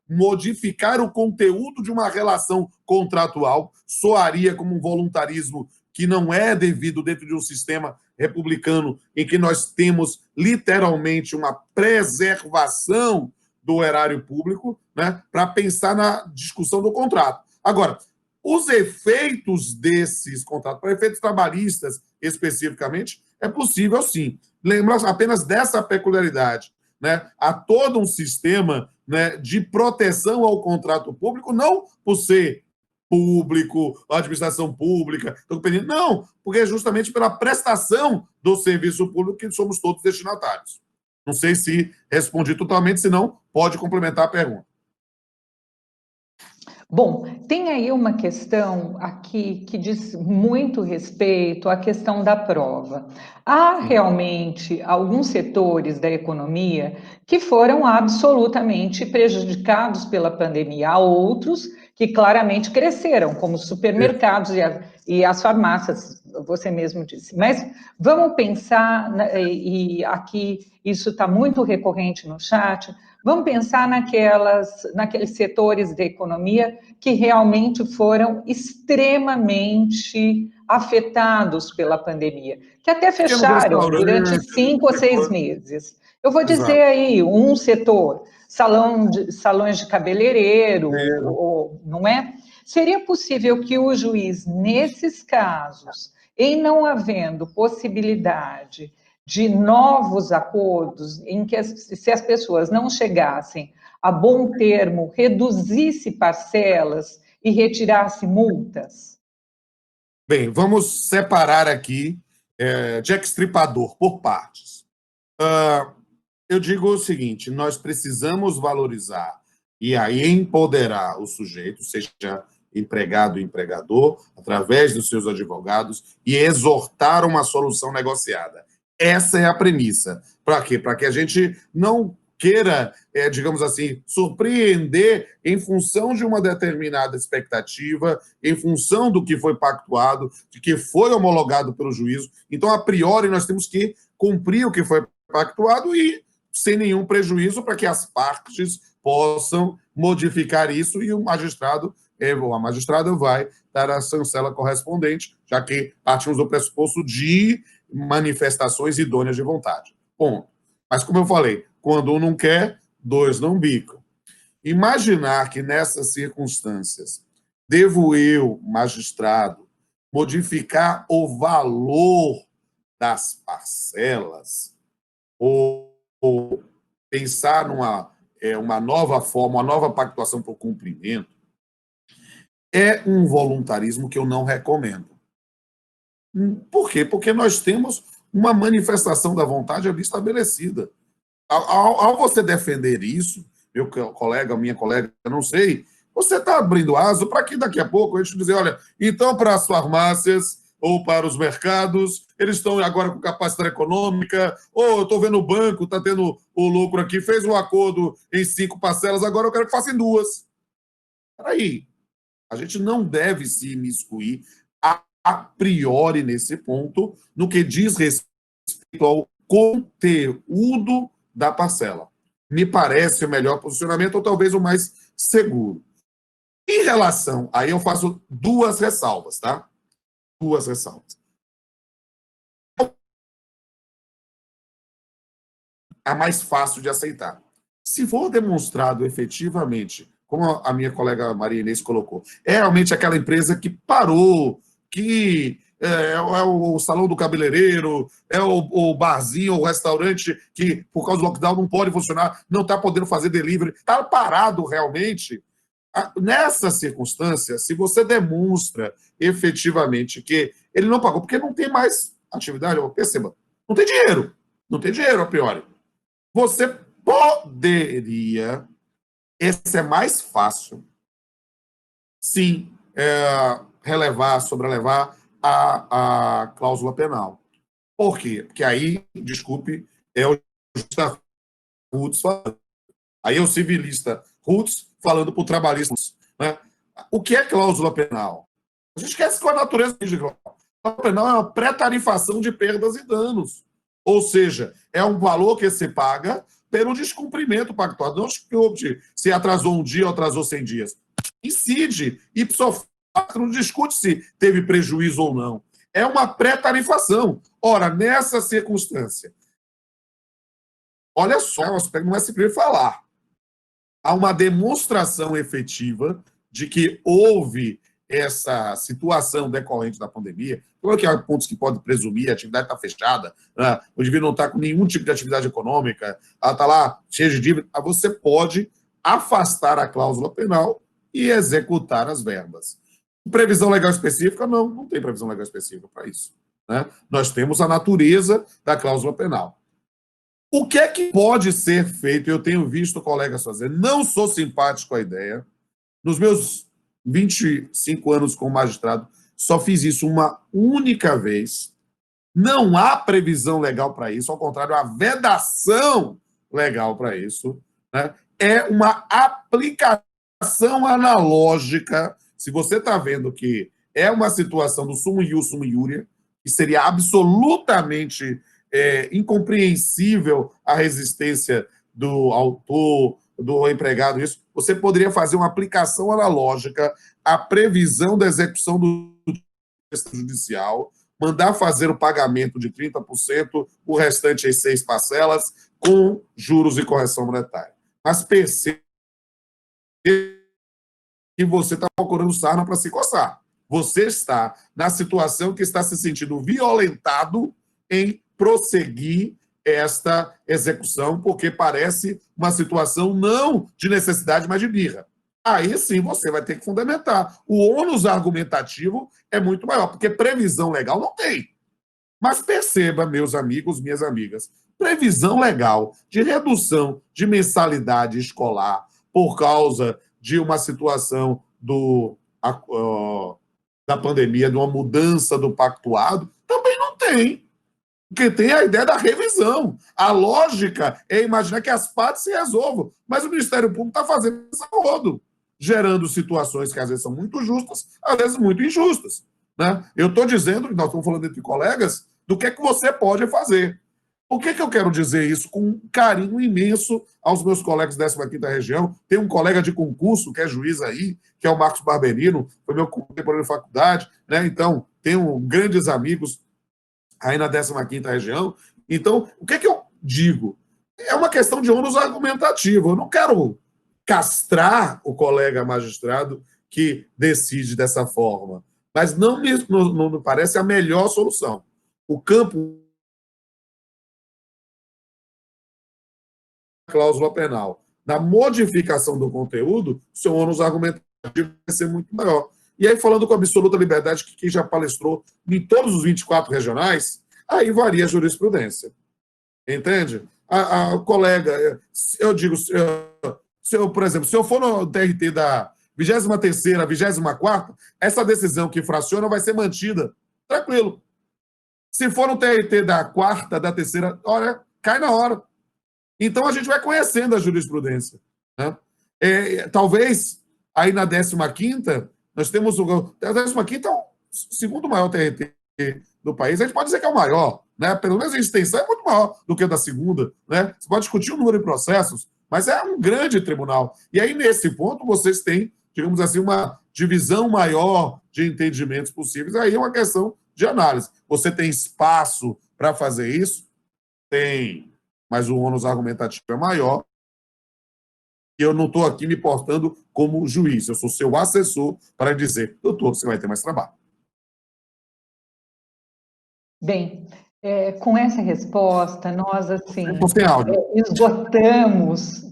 modificar o conteúdo de uma relação contratual. Soaria como um voluntarismo que não é devido dentro de um sistema republicano em que nós temos literalmente uma preservação do erário público, né, para pensar na discussão do contrato. Agora, os efeitos desses contratos, para efeitos trabalhistas especificamente, é possível sim. Lembra apenas dessa peculiaridade, né? Há todo um sistema, né, de proteção ao contrato público, não por ser público, administração pública, não, porque é justamente pela prestação do serviço público que somos todos destinatários. Não sei se respondi totalmente, se não, pode complementar a pergunta. Bom, tem aí uma questão aqui que diz muito respeito à questão da prova. Há realmente alguns setores da economia que foram absolutamente prejudicados pela pandemia, há outros que claramente cresceram, como os supermercados e as farmácias, você mesmo disse. Mas vamos pensar, e aqui isso está muito recorrente no chat, Vamos pensar naqueles setores da economia que realmente foram extremamente afetados pela pandemia, que até fecharam durante 5 ou 6 meses. Eu vou dizer aí um setor, salões de cabeleireiro, não é? Seria possível que o juiz, nesses casos, em não havendo possibilidade de novos acordos, em que se as pessoas não chegassem a bom termo, reduzisse parcelas e retirasse multas? Bem, vamos separar aqui Jack Stripador por partes. Eu digo o seguinte, nós precisamos valorizar e aí empoderar o sujeito, seja empregado ou empregador, através dos seus advogados, e exortar uma solução negociada. Essa é a premissa. Para quê? Para que a gente não queira, digamos assim, surpreender em função de uma determinada expectativa, em função do que foi pactuado, de que foi homologado pelo juízo. Então, a priori, nós temos que cumprir o que foi pactuado e sem nenhum prejuízo para que as partes possam modificar isso e o magistrado ou a magistrada vai dar a chancela correspondente, já que partimos do pressuposto de manifestações idôneas de vontade. Ponto. Mas, como eu falei, quando um não quer, dois não bicam. Imaginar que nessas circunstâncias devo eu, magistrado, modificar o valor das parcelas ou pensar uma nova forma, uma nova pactuação para o cumprimento, é um voluntarismo que eu não recomendo. Por quê? Porque nós temos uma manifestação da vontade ali estabelecida. Ao você defender isso, meu colega, minha colega, eu não sei, você está abrindo aso para que daqui a pouco a gente dizer, olha, então para as farmácias ou para os mercados, eles estão agora com capacidade econômica, ou eu estou vendo o banco, está tendo o lucro aqui, fez um acordo em 5 parcelas, agora eu quero que faça em 2. Espera aí. A gente não deve se imiscuir a priori nesse ponto, no que diz respeito ao conteúdo da parcela. Me parece o melhor posicionamento, ou talvez o mais seguro. Em relação, aí eu faço 2 ressalvas, tá? 2 ressalvas. A mais fácil de aceitar. Se for demonstrado efetivamente, como a minha colega Maria Inês colocou, é realmente aquela empresa que parou, que é o salão do cabeleireiro, é o barzinho, o restaurante que, por causa do lockdown, não pode funcionar, não está podendo fazer delivery, está parado realmente. Nessa circunstância, se você demonstra efetivamente que ele não pagou, porque não tem mais atividade, perceba, não tem dinheiro a priori. Você poderia, esse é mais fácil, sim, sobrelevar a cláusula penal. Por quê? Porque aí, desculpe, é o justa Roots falando. Aí é o civilista Roots falando para o trabalhista. Né? O que é cláusula penal? A gente esquece qual é a natureza de cláusula. Cláusula penal é uma pré-tarifação de perdas e danos. Ou seja, é um valor que se paga pelo descumprimento pactuado. Não se atrasou um dia ou atrasou 100 dias. Incide, ipso facto, não discute se teve prejuízo ou não. É uma pré-tarifação. Ora, nessa circunstância, olha só, o aspecto não é simplesmente falar. Há uma demonstração efetiva de que houve essa situação decorrente da pandemia. Claro que há pontos que pode presumir, a atividade está fechada, né? O indivíduo não está com nenhum tipo de atividade econômica, ela está lá cheia de dívida, você pode afastar a cláusula penal e executar as verbas. Previsão legal específica? Não tem previsão legal específica para isso. Né? Nós temos a natureza da cláusula penal. O que é que pode ser feito? Eu tenho visto colegas fazer, não sou simpático com a ideia. Nos meus 25 anos como magistrado, só fiz isso uma única vez. Não há previsão legal para isso, ao contrário, há vedação legal para isso. Né? É uma aplicação analógica. Se você está vendo que é uma situação do sumo ius, sumo iuria, que seria absolutamente incompreensível a resistência do autor, do empregado, isso, você poderia fazer uma aplicação analógica à previsão da execução do judicial, mandar fazer o pagamento de 30%, o restante em 6 parcelas, com juros e correção monetária. Mas perceba que você está procurando sarna para se coçar. Você está na situação que está se sentindo violentado em prosseguir esta execução, porque parece uma situação não de necessidade, mas de birra. Aí sim você vai ter que fundamentar. O ônus argumentativo é muito maior, porque previsão legal não tem. Mas perceba, meus amigos, minhas amigas, previsão legal de redução de mensalidade escolar por causa de uma situação da pandemia, de uma mudança do pactuado, também não tem. Porque tem a ideia da revisão. A lógica é imaginar que as partes se resolvam, mas o Ministério Público está fazendo esse acordo, gerando situações que às vezes são muito justas, às vezes muito injustas. Né? Eu estou dizendo, nós estamos falando entre colegas, do que é que você pode fazer. Por que eu quero dizer isso com um carinho imenso aos meus colegas da 15ª Região? Tem um colega de concurso, que é juiz aí, que é o Marcos Barberino, foi meu contemporâneo de faculdade, né? Então, tenho grandes amigos aí na 15ª Região. Então, o que é que eu digo? É uma questão de ônus argumentativo. Eu não quero castrar o colega magistrado que decide dessa forma, mas não me parece a melhor solução. O campo cláusula penal, na modificação do conteúdo, seu ônus argumentativo vai ser muito maior. E aí, falando com absoluta liberdade, que quem já palestrou em todos os 24 regionais, aí varia a jurisprudência. Entende? A colega, eu digo, por exemplo, se eu for no TRT da 23ª, 24ª, essa decisão que fraciona vai ser mantida. Tranquilo. Se for no TRT da 4ª, da 3ª, olha, cai na hora. Então, a gente vai conhecendo a jurisprudência. Né? Talvez, aí na 15ª, nós temos a 15ª é o segundo maior TRT do país. A gente pode dizer que é o maior. Né? Pelo menos a extensão é muito maior do que a da segunda. Né? Você pode discutir o número de processos, mas é um grande tribunal. E aí, nesse ponto, vocês têm, digamos assim, uma divisão maior de entendimentos possíveis. Aí é uma questão de análise. Você tem espaço para fazer isso? Tem. Mas o ônus argumentativo é maior. E eu não estou aqui me portando como juiz. Eu sou seu assessor para dizer, doutor, você vai ter mais trabalho. Bem, com essa resposta, nós, assim, áudio. Esgotamos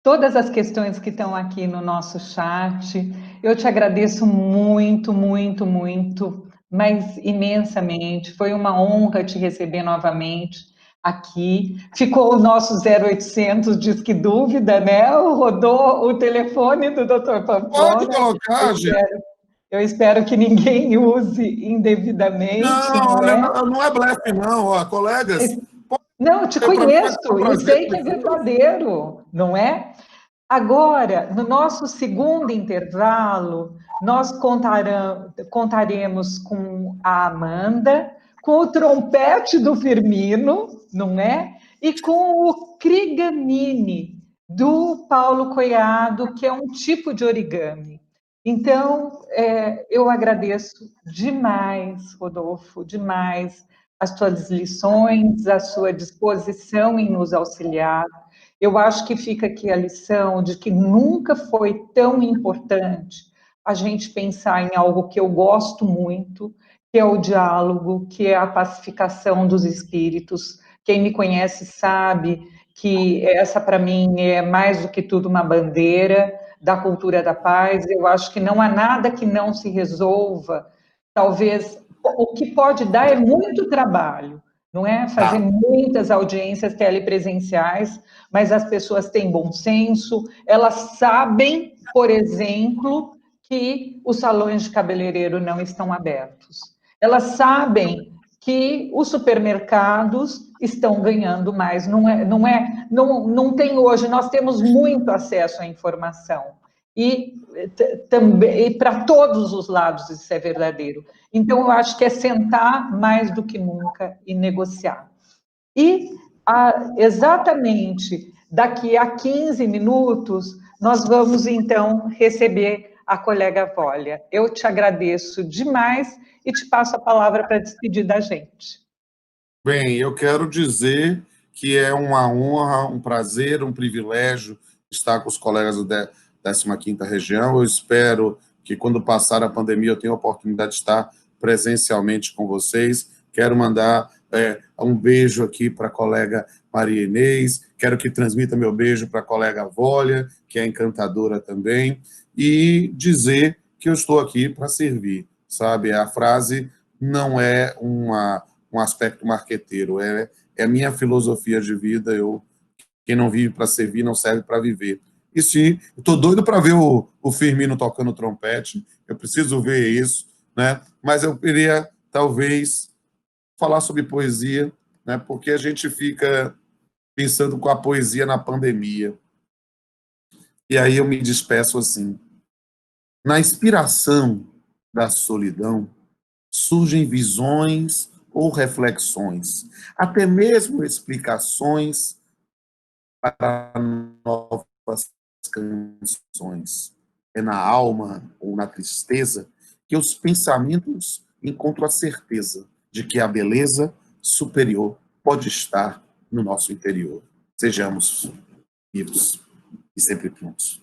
todas as questões que estão aqui no nosso chat. Eu te agradeço muito, muito, muito, mas imensamente. Foi uma honra te receber novamente aqui. Ficou o nosso 0800 Disque Dúvida, né? Rodou o telefone do Dr. Pamplona. Pode colocar, gente. Eu espero que ninguém use indevidamente. Não é blefe, não, ó, colegas. Não, eu te conheço e sei que é verdadeiro, não é? Agora, no nosso segundo intervalo, nós contaremos com a Amanda, com o trompete do Firmino, não é? E com o Krigamini, do Paulo Coiado, que é um tipo de origami. Então, eu agradeço demais, Rodolfo, demais as suas lições, a sua disposição em nos auxiliar. Eu acho que fica aqui a lição de que nunca foi tão importante a gente pensar em algo que eu gosto muito, que é o diálogo, que é a pacificação dos espíritos. Quem me conhece sabe que essa, para mim, é mais do que tudo uma bandeira da cultura da paz. Eu acho que não há nada que não se resolva. Talvez o que pode dar é muito trabalho, não é? Fazer muitas audiências telepresenciais, mas as pessoas têm bom senso, elas sabem, por exemplo, que os salões de cabeleireiro não estão abertos. Elas sabem que os supermercados estão ganhando mais. Não tem hoje, nós temos muito acesso à informação. E também para todos os lados isso é verdadeiro. Então, eu acho que é sentar mais do que nunca e negociar. E exatamente Daqui a 15 minutos, nós vamos, então, receber a colega Vólia. Eu te agradeço demais e te passo a palavra para despedir da gente. Bem, eu quero dizer que é uma honra, um prazer, um privilégio estar com os colegas da 15ª Região. Eu espero que, quando passar a pandemia, eu tenha a oportunidade de estar presencialmente com vocês. Quero mandar um beijo aqui para a colega Maria Inês, quero que transmita meu beijo para a colega Vólia, que é encantadora também, e dizer que eu estou aqui para servir, sabe? A frase não é um aspecto marqueteiro, é a minha filosofia de vida. Quem não vive para servir não serve para viver. E sim, estou doido para ver o Firmino tocando trompete, eu preciso ver isso, né? Mas eu queria, talvez, falar sobre poesia, né? Porque a gente fica pensando com a poesia na pandemia. E aí eu me despeço assim: na inspiração da solidão, surgem visões ou reflexões, até mesmo explicações para novas canções. É na alma ou na tristeza que os pensamentos encontram a certeza de que a beleza superior pode estar no nosso interior. Sejamos vivos e sempre prontos.